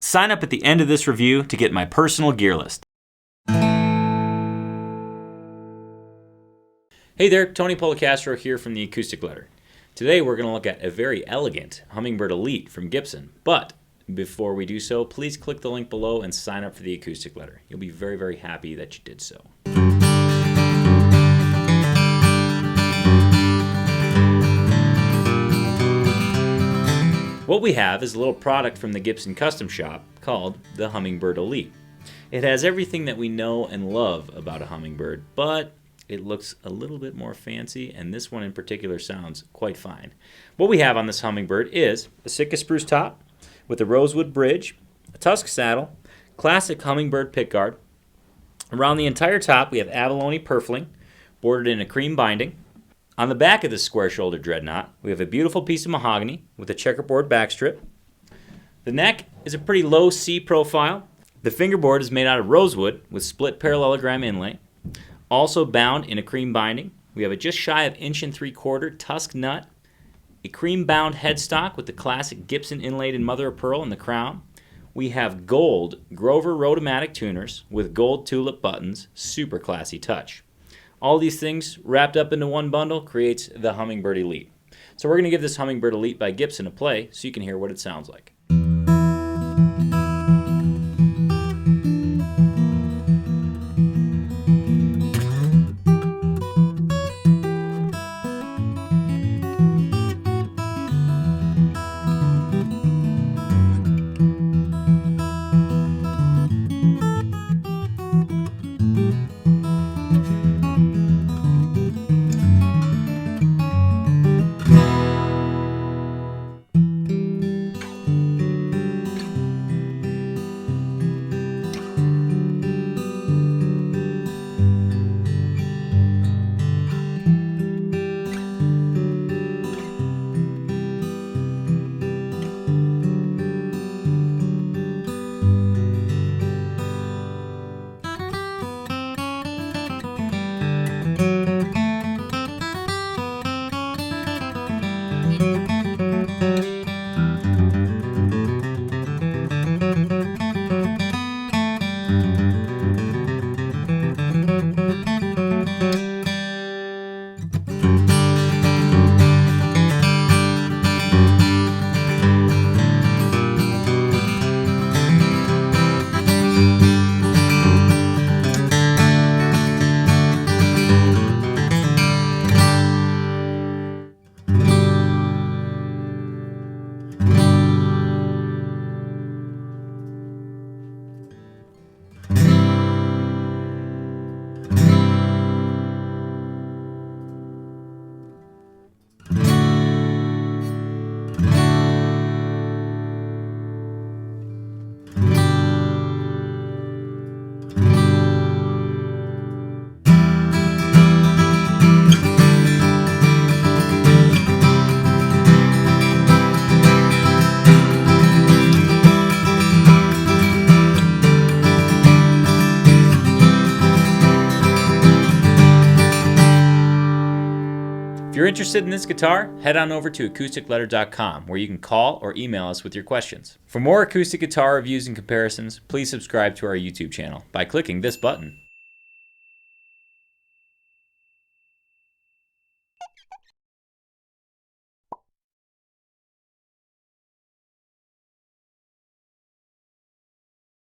Sign up at the end of this review to get my personal gear list. Hey there, Tony Policastro here from the Acoustic Letter. Today we're going to look at a very elegant Hummingbird Elite from Gibson, but before we do so, please click the link below and sign up for the Acoustic Letter. You'll be very, very happy that you did so. What we have is a little product from the Gibson Custom Shop called the Hummingbird Elite. It has everything that we know and love about a hummingbird, but it looks a little bit more fancy, and this one in particular sounds quite fine. What we have on this hummingbird is a Sitka spruce top with a rosewood bridge, a tusk saddle, classic hummingbird pickguard. Around the entire top we have abalone purfling, bordered in a cream binding. On the back of this square-shouldered dreadnought, we have a beautiful piece of mahogany with a checkerboard backstrip. The neck is a pretty low C profile. The fingerboard is made out of rosewood with split parallelogram inlay. Also bound in a cream binding. We have a just shy of 1 3/4 tusk nut, a cream-bound headstock with the classic Gibson inlaid in mother of pearl in the crown. We have gold Grover Rotomatic tuners with gold tulip buttons, super classy touch. All these things wrapped up into one bundle creates the Hummingbird Elite. So we're going to give this Hummingbird Elite by Gibson a play so you can hear what it sounds like. If you're interested in this guitar, head on over to acousticletter.com where you can call or email us with your questions. For more acoustic guitar reviews and comparisons, please subscribe to our YouTube channel by clicking this button.